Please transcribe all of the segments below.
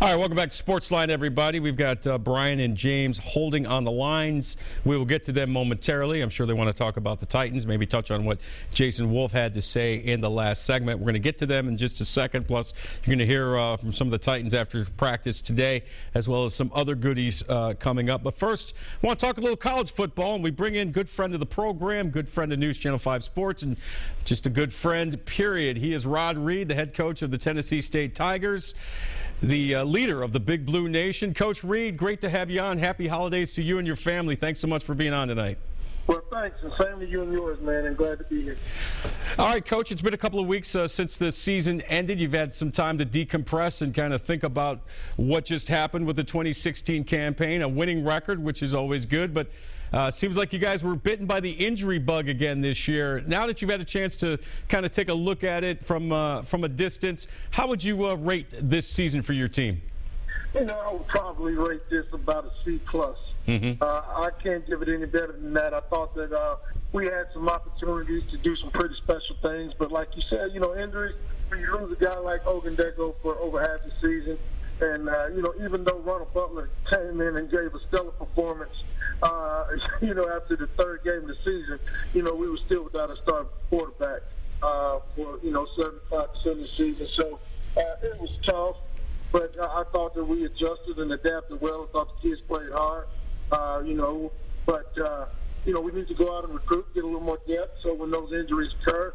All right, welcome back to SportsLine, everybody. We've got Brian and James holding on the lines. We will get to them momentarily. I'm sure they want to talk about the Titans, maybe touch on what Jason Wolf had to say in the last segment. We're going to get to them in just a second. Plus, you're going to hear from some of the Titans after practice today, as well as some other goodies coming up. But first, I want to talk a little college football, and we bring in good friend of the program, good friend of News Channel 5 Sports, and just a good friend, period. He is Rod Reed, the head coach of the Tennessee State Tigers, the leader of the Big Blue Nation. Coach Reed, great to have you on. Happy holidays to you and your family. Thanks so much for being on tonight. Well, thanks, and same to you and yours, man, and glad to be here. All right, Coach, it's been a couple of weeks since the season ended. You've had some time to decompress and kind of think about what just happened with the 2016 campaign, a winning record, which is always good, but seems like you guys were bitten by the injury bug again this year. Now that you've had a chance to kind of take a look at it from a distance, how would you rate this season for your team? You know, I would probably rate this about a C+. I can't give it any better than that. I thought that we had some opportunities to do some pretty special things, but like you said, you know, injuries, when you lose a guy like Ogundego for over half the season, and, you know, even though Ronald Butler came in and gave a stellar performance, you know, after the third game of the season, you know, we were still without a starting quarterback for, you know, 75% of the season. So it was tough, but I thought that we adjusted and adapted well. I thought the kids played hard, you know, but, you know, we need to go out and recruit, get a little more depth, so when those injuries occur,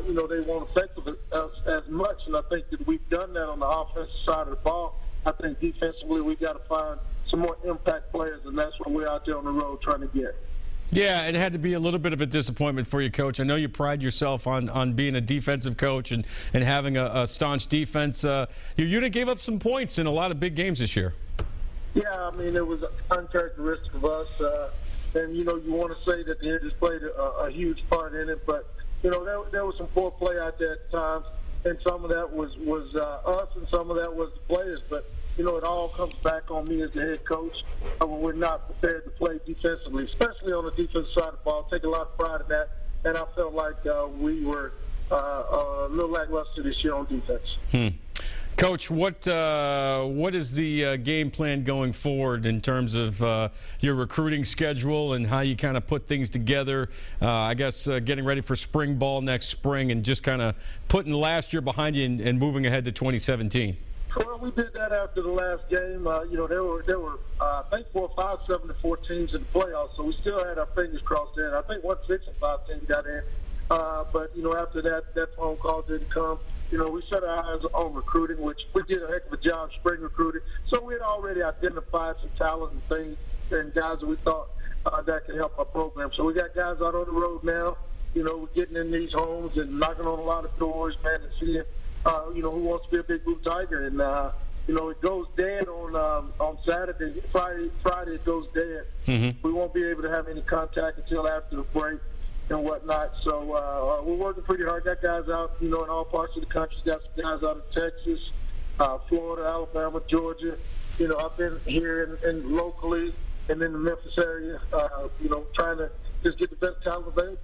you know, they won't affect us as much. And I think that we've done that on the offensive side of the ball. I think defensively we got to find some more impact players, and that's what we're out there on the road trying to get. Yeah, it had to be a little bit of a disappointment for you, Coach. I know you pride yourself on being a defensive coach and having a staunch defense. Your unit gave up some points in a lot of big games this year. Yeah, I mean, it was uncharacteristic of us. And, you know, you want to say that the injuries played a huge part in it, but, you know, there was some poor play out there at times, and some of that was us and some of that was the players. But, you know, it all comes back on me as the head coach when we're not prepared to play defensively, especially on the defensive side of the ball. I take a lot of pride in that, and I felt like we were a little lackluster this year on defense. Coach, what is the game plan going forward in terms of your recruiting schedule and how you kind of put things together? I guess getting ready for spring ball next spring and just kind of putting last year behind you and moving ahead to 2017. Well, we did that after the last game. You know, there were I think 4, 5, 7 to 4 teams in the playoffs, so we still had our fingers crossed there. I think 1, 6, and 5 teams got in. But, you know, after that phone call didn't come. You know, we set our eyes on recruiting, which we did a heck of a job spring recruiting. So we had already identified some talent and things and guys that we thought that could help our program. So we got guys out on the road now. You know, we're getting in these homes and knocking on a lot of doors, man, and seeing, you know, who wants to be a Big Blue Tiger. And, you know, it goes dead on Saturday. Friday it goes dead. We won't be able to have any contact until after the break and whatnot. So we're working pretty hard. Got guys out, you know, in all parts of the country. Got some guys out of Texas, Florida, Alabama, Georgia. You know, I've been here and locally and in the Memphis area, you know, trying to just get the best talent available.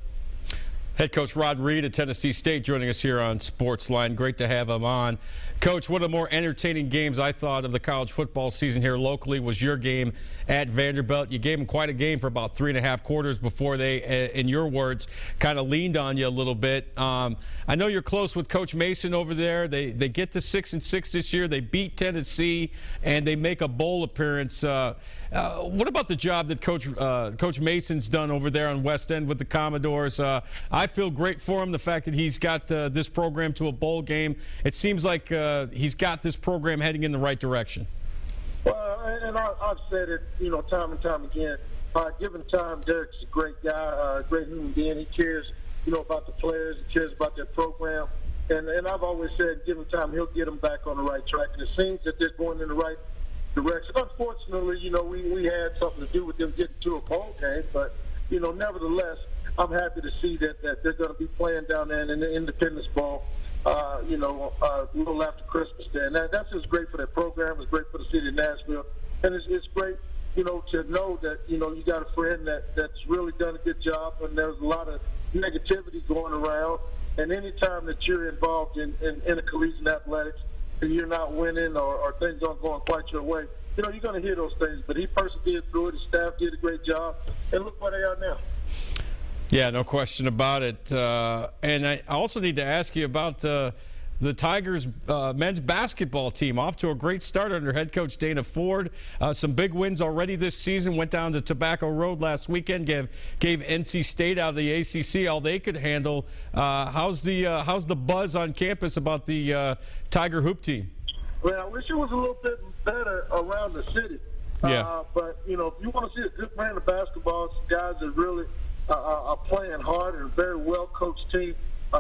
Head coach Rod Reed at Tennessee State joining us here on SportsLine. Great to have him on. Coach, one of the more entertaining games I thought of the college football season here locally was your game at Vanderbilt. You gave them quite a game for about 3.5 quarters before they, in your words, kind of leaned on you a little bit. I know you're close with Coach Mason over there. They get to 6-6 this year. They beat Tennessee, and they make a bowl appearance. What about the job that Coach Mason's done over there on West End with the Commodores? I feel great for him, the fact that he's got this program to a bowl game. It seems like he's got this program heading in the right direction. Well, and I've said it, you know, time and time again. Given time, Derek's a great guy, a great human being. He cares, you know, about the players. He cares about their program. And I've always said, given time, he'll get them back on the right track. And it seems that they're going in the right direction. Unfortunately, you know, we had something to do with them getting to a bowl game, but, you know, nevertheless, I'm happy to see that they're going to be playing down there in the Independence Bowl, you know, a little after Christmas there. And that's just great for their program. It's great for the city of Nashville. And it's great, you know, to know that, you know, you got a friend that's really done a good job, and there's a lot of negativity going around. And any time that you're involved in collegiate athletics, and you're not winning or things aren't going quite your way, you're going to hear those things. But he persevered through it. His staff did a great job. And look where they are now. Yeah, no question about it. And I also need to ask you about the Tigers men's basketball team. Off to a great start under head coach Dana Ford. Some big wins already this season. Went down to Tobacco Road last weekend. Gave NC State out of the ACC all they could handle. How's the buzz on campus about the Tiger hoop team? Well, I wish it was a little bit better around the city. Yeah. But, if you want to see a good brand of basketball, some guys that really are playing hard and a very well-coached team,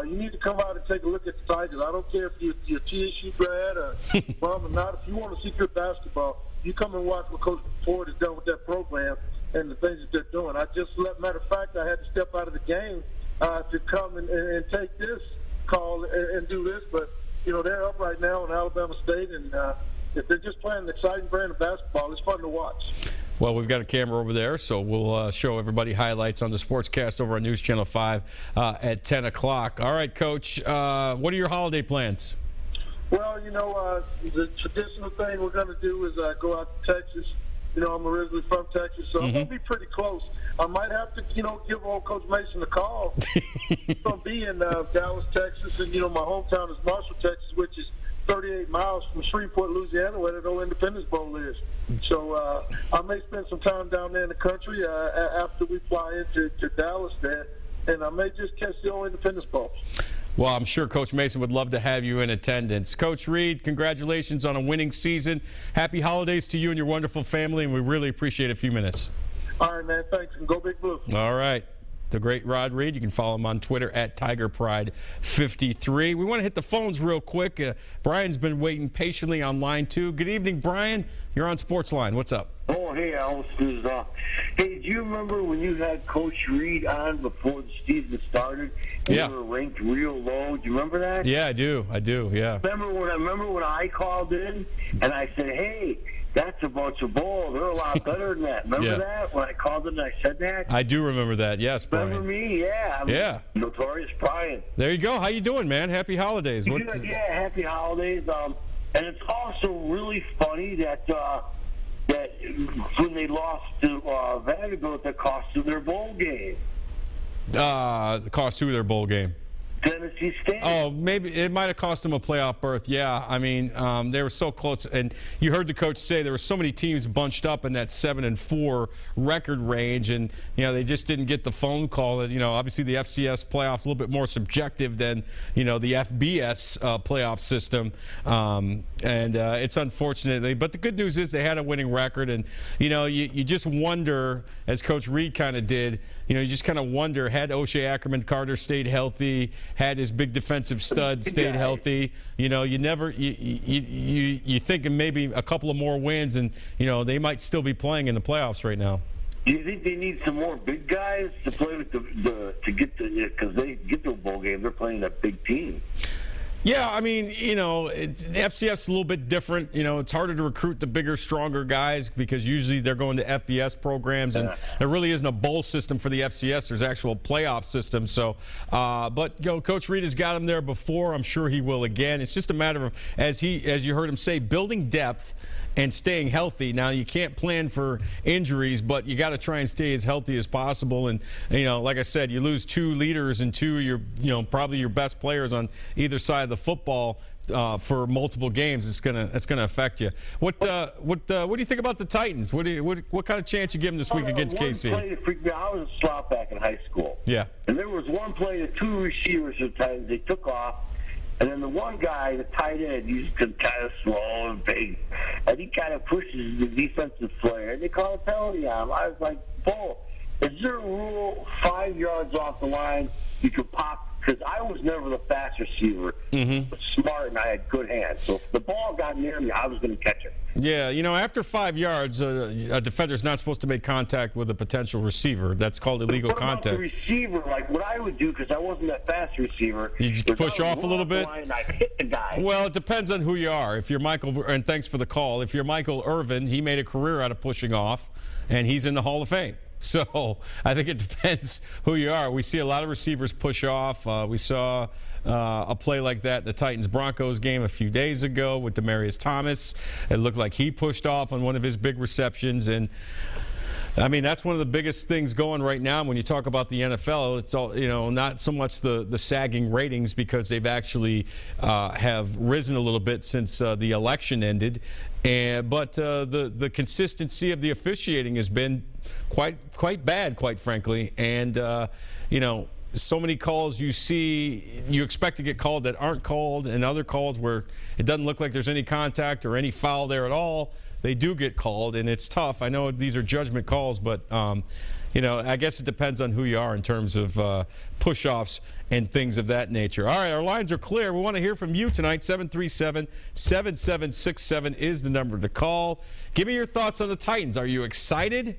you need to come out and take a look at the Tigers. I don't care if you're TSU grad or from or not. If you want to see good basketball, you come and watch what Coach Ford has done with that program and the things that they're doing. Matter of fact, I had to step out of the game to come and take this call and do this. But, they're up right now in Alabama State, and if they're just playing an exciting brand of basketball, it's fun to watch. Well, we've got a camera over there, so we'll show everybody highlights on the Sportscast over on News Channel 5 at 10 o'clock. All right, Coach, what are your holiday plans? Well, the traditional thing we're going to do is go out to Texas. I'm originally from Texas, so I'm going to be pretty close. I might have to, give old Coach Mason a call. From being Dallas, Texas, and, my hometown is Marshall, Texas, which is 38 miles from Shreveport, Louisiana, where the old Independence Bowl is. So I may spend some time down there in the country after we fly into Dallas there, and I may just catch the old Independence Bowl. Well, I'm sure Coach Mason would love to have you in attendance. Coach Reed, congratulations on a winning season. Happy holidays to you and your wonderful family, and we really appreciate a few minutes. All right, man. Thanks, and go Big Blue. All right. The great Rod Reed. You can follow him on Twitter at TigerPride53. We want to hit the phones real quick. Brian's been waiting patiently on line 2. Good evening, Brian. You're on SportsLine. What's up? Oh, hey, Alice. Hey, do you remember when you had Coach Reed on before the season started? And Yeah. You were ranked real low. Do you remember that? Yeah, I do, yeah. Remember when I called in and I said, hey, that's a bunch of bull. They're a lot better than that. Remember that? When I called in and I said that? I do remember that, yes, Brian. Remember me? Yeah. Yeah. Notorious Brian. There you go. How you doing, man? Happy holidays. Good, yeah, happy holidays. And it's also really funny that when they lost to Vanderbilt, that cost them their bowl game. The cost who their bowl game? Tennessee State. Oh, maybe it might have cost them a playoff berth. Yeah, I mean, they were so close, and you heard the coach say there were so many teams bunched up in that 7-4 record range, and they just didn't get the phone call. That obviously the FCS playoffs a little bit more subjective than the FBS playoff system, and it's unfortunate. But the good news is they had a winning record, and you just wonder, as Coach Reed kind of did. You just kind of wonder, had O'Shea Ackerman Carter stayed healthy, had his big defensive stud stayed healthy, you think maybe a couple of more wins, and they might still be playing in the playoffs right now. Do you think they need some more big guys to play with because they get to a bowl game, they're playing a big team? Yeah, I mean, the FCS is a little bit different. It's harder to recruit the bigger, stronger guys because usually they're going to FBS programs, and there really isn't a bowl system for the FCS. There's actual playoff system. So, but Coach Reed has got him there before. I'm sure he will again. It's just a matter of, as you heard him say, building depth and staying healthy. Now, you can't plan for injuries, but you got to try and stay as healthy as possible. And, like I said, you lose 2 leaders and 2 of your, probably your best players on either side of the football for multiple games. It's gonna affect you. What do you think about the Titans? What kind of chance you give them this week against KC? One play that freaked me out. I was a slot back in high school. Yeah. And there was one play that 2 receivers of the Titans, they took off. And then the one guy, the tight end, he's kind of slow and big, and he kind of pushes the defensive player, and they call a penalty on him. I was like, bull. Is there a rule 5 yards off the line you could pop? Because I was never the fast receiver, but smart, and I had good hands. So if the ball got near me, I was going to catch it. Yeah, after 5 yards, a defender's not supposed to make contact with a potential receiver. That's called illegal contact. About the receiver, like what I would do, because I wasn't that fast receiver. You just push off a little bit? And I'd hit the guy. Well, it depends on who you are. If you're Michael, and thanks for the call, if you're Michael Irvin, he made a career out of pushing off, and he's in the Hall of Fame. So I think it depends who you are. We see a lot of receivers push off. We saw a play like that in the Titans-Broncos game a few days ago with Demaryius Thomas. It looked like he pushed off on one of his big receptions. And I mean, that's one of the biggest things going right now when you talk about the NFL. It's all, not so much the sagging ratings, because they've actually have risen a little bit since the election ended, but the consistency of the officiating has been quite bad, quite frankly. And so many calls you expect to get called that aren't called, and other calls where it doesn't look like there's any contact or any foul there at all, they do get called, and it's tough. I know these are judgment calls, but I guess it depends on who you are in terms of push-offs and things of that nature. All right, our lines are clear. We want to hear from you tonight. 737-7767 is the number to call. Give me your thoughts on the Titans. Are you excited?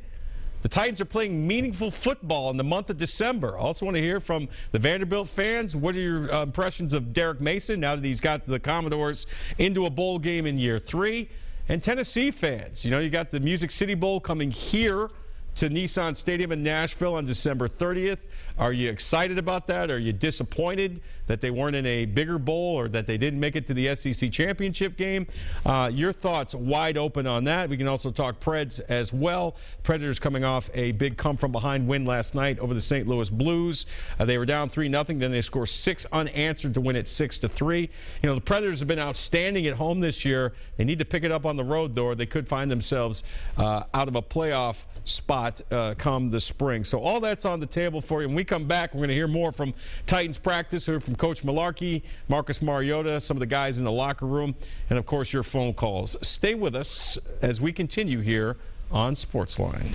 The Titans are playing meaningful football in the month of December. I also want to hear from the Vanderbilt fans. What are your impressions of Derek Mason now that he's got the Commodores into a bowl game in year 3? And Tennessee fans, you got the Music City Bowl coming here to Nissan Stadium in Nashville on December 30th. Are you excited about that? Are you disappointed that they weren't in a bigger bowl or that they didn't make it to the SEC championship game? Your thoughts wide open on that. We can also talk Preds as well. Predators coming off a big come-from-behind win last night over the St. Louis Blues. They were down 3-0. Then they score 6 unanswered to win it 6-3. The Predators have been outstanding at home this year. They need to pick it up on the road, though, or they could find themselves out of a playoff spot come the spring. So all that's on the table for you. When we come back, we're going to hear more from Titans practice, hear from Coach Malarkey, Marcus Mariota, some of the guys in the locker room, and, of course, your phone calls. Stay with us as we continue here on SportsLine.